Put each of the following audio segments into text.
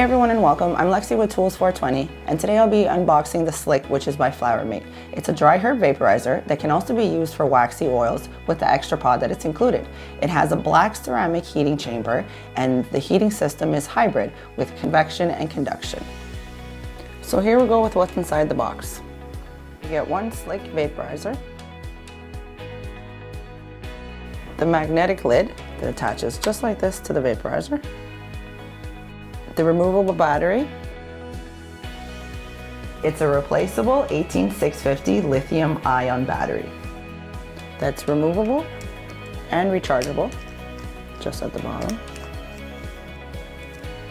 everyone and welcome. I'm Lexi with Tools 420 and today I'll be unboxing the Slick, which is by Flowermate. It's a dry herb vaporizer that can also be used for waxy oils with the extra pod that it's included. It has a black ceramic heating chamber and the heating system is hybrid with convection and conduction. So here we go with what's inside the box. You get one Slick vaporizer, the magnetic lid that attaches just like this to the vaporizer, the removable battery. It's a replaceable 18650 lithium-ion battery that's removable and rechargeable just at the bottom.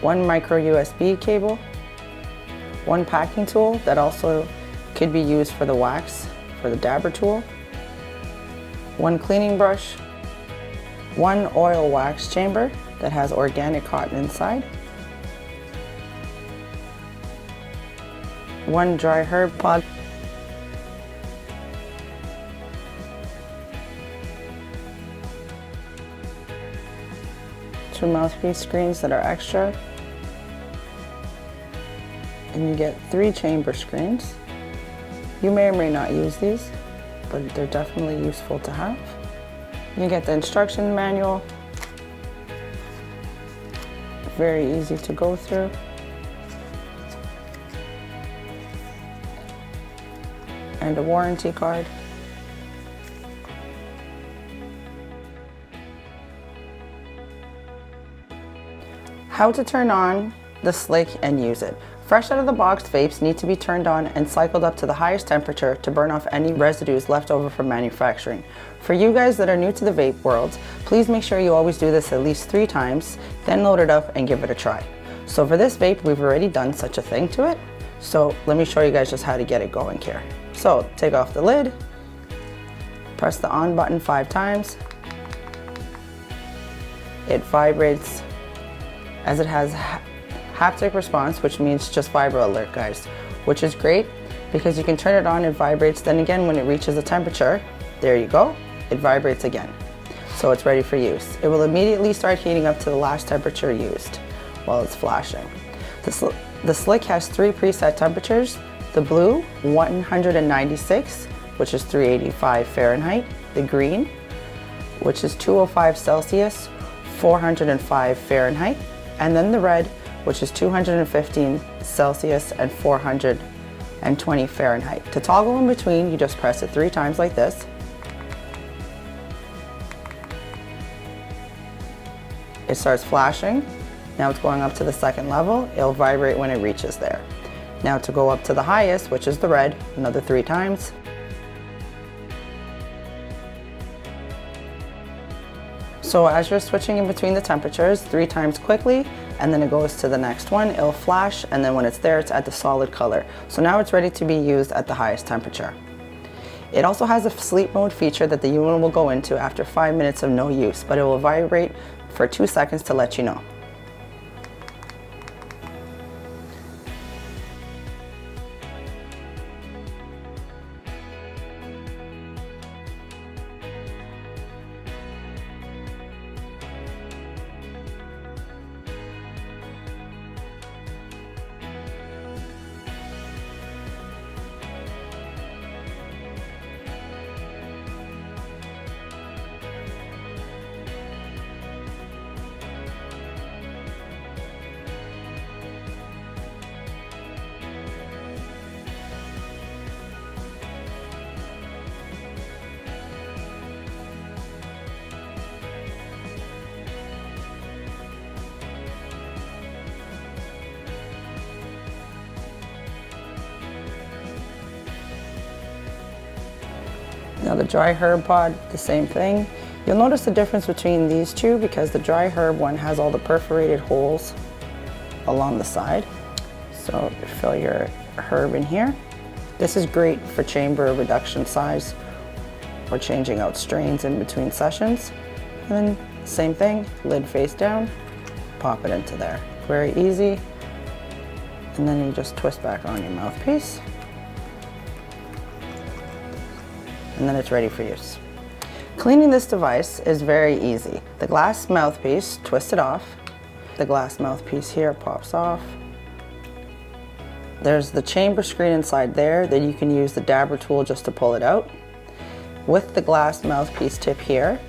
One micro USB cable, one packing tool that also could be used for the wax, for the dabber tool, one cleaning brush, one oil wax chamber that has organic cotton inside, one dry herb pod, two mouthpiece screens that are extra, and you get 3 chamber screens. You may or may not use these, but they're definitely useful to have. You get the instruction manual, very easy to go through. And a warranty card. How to turn on the Slick and use it. Fresh out of the box, vapes need to be turned on and cycled up to the highest temperature to burn off any residues left over from manufacturing. For you guys that are new to the vape world, please make sure you always do this at least 3 times, then load it up and give it a try. So for this vape, we've already done such a thing to it. So let me show you guys just how to get it going here. So take off the lid, press the on button 5 times. It vibrates as it has haptic response, which means just vibro alert, guys, which is great because you can turn it on, it vibrates, then again when it reaches the temperature, there you go, it vibrates again. So it's ready for use. It will immediately start heating up to the last temperature used while it's flashing. The Slick has 3 preset temperatures. The blue, 196, which is 385 Fahrenheit. The green, which is 205 Celsius, 405 Fahrenheit. And then the red, which is 215 Celsius and 420 Fahrenheit. To toggle in between, you just press it 3 times like this. It starts flashing. Now it's going up to the 2nd level. It'll vibrate when it reaches there. Now to go up to the highest, which is the red, another 3 times. So as you're switching in between the temperatures, 3 times quickly, and then it goes to the next one, it'll flash, and then when it's there, it's at the solid color. So now it's ready to be used at the highest temperature. It also has a sleep mode feature that the unit will go into after 5 minutes of no use, but it will vibrate for 2 seconds to let you know. Now the dry herb pod, the same thing. You'll notice the difference between these two because the dry herb one has all the perforated holes along the side. So fill your herb in here. This is great for chamber reduction size or changing out strains in between sessions. And then same thing, lid face down, pop it into there. Very easy. And then you just twist back on your mouthpiece. And then it's ready for use. Cleaning this device is very easy. The glass mouthpiece, twist it off. The glass mouthpiece here pops off. There's the chamber screen inside there that you can use the dabber tool just to pull it out. With the glass mouthpiece tip here,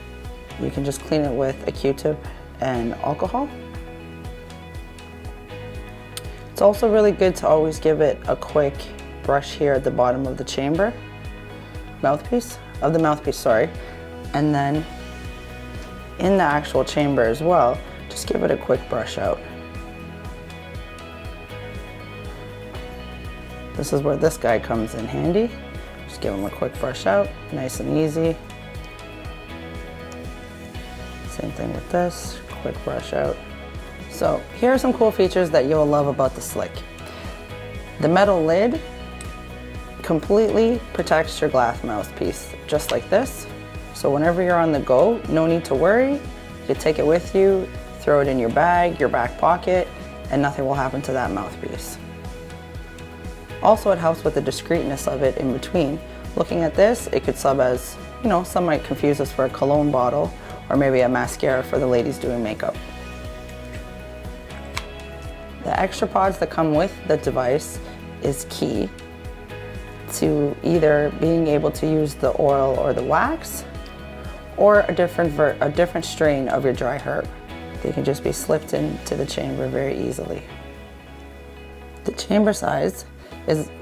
you can just clean it with a Q-tip and alcohol. It's also really good to always give it a quick brush here at the bottom of the chamber mouthpiece, sorry. And then in the actual chamber as well, just give it a quick brush out. This is where this guy comes in handy. Just give him a quick brush out, nice and easy. Same thing with this, quick brush out. So here are some cool features that you'll love about the Slick. The metal lid completely protects your glass mouthpiece, just like this. So whenever you're on the go, no need to worry. You can take it with you, throw it in your bag, your back pocket, and nothing will happen to that mouthpiece. Also, it helps with the discreetness of it in between. Looking at this, it could sub as, you know, some might confuse us for a cologne bottle or maybe a mascara for the ladies doing makeup. The extra pods that come with the device is key to either being able to use the oil or the wax, or a different strain of your dry herb. They can just be slipped into the chamber very easily. The chamber size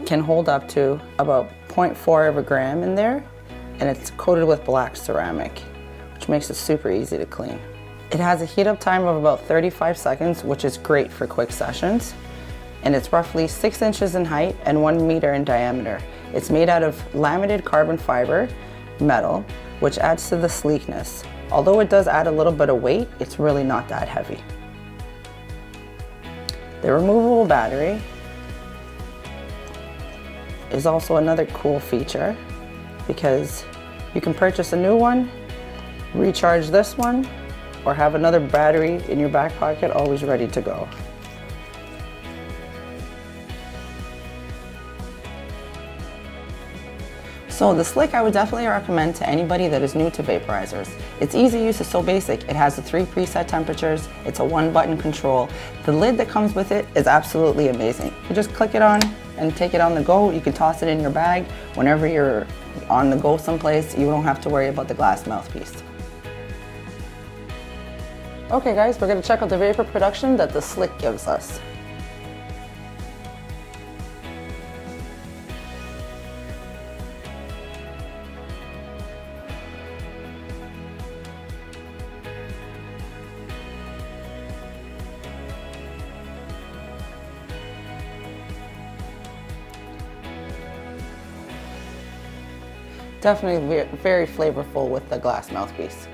can hold up to about 0.4 of a gram in there, and it's coated with black ceramic, which makes it super easy to clean. It has a heat up time of about 35 seconds, which is great for quick sessions. And it's roughly 6 inches in height and 1 meter in diameter. It's made out of laminated carbon fiber metal, which adds to the sleekness. Although it does add a little bit of weight, it's really not that heavy. The removable battery is also another cool feature because you can purchase a new one, recharge this one, or have another battery in your back pocket always ready to go. So the Slick I would definitely recommend to anybody that is new to vaporizers. It's easy use, it's so basic. It has the 3 preset temperatures, it's a 1-button control. The lid that comes with it is absolutely amazing. You just click it on and take it on the go. You can toss it in your bag. Whenever you're on the go someplace, you don't have to worry about the glass mouthpiece. Okay guys, we're gonna check out the vapor production that the Slick gives us. Definitely very flavorful with the glass mouthpiece.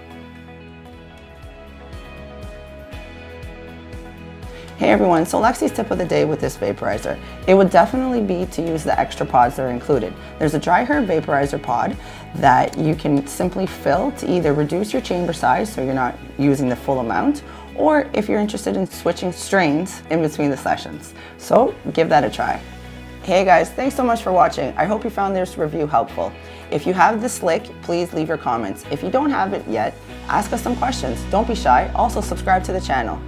Hey everyone, so Lexi's tip of the day with this vaporizer. It would definitely be to use the extra pods that are included. There's a dry herb vaporizer pod that you can simply fill to either reduce your chamber size so you're not using the full amount, or if you're interested in switching strains in between the sessions. So give that a try. Hey guys, thanks so much for watching. I hope you found this review helpful. If you have the Slick, please leave your comments. If you don't have it yet, ask us some questions. Don't be shy. Also subscribe to the channel.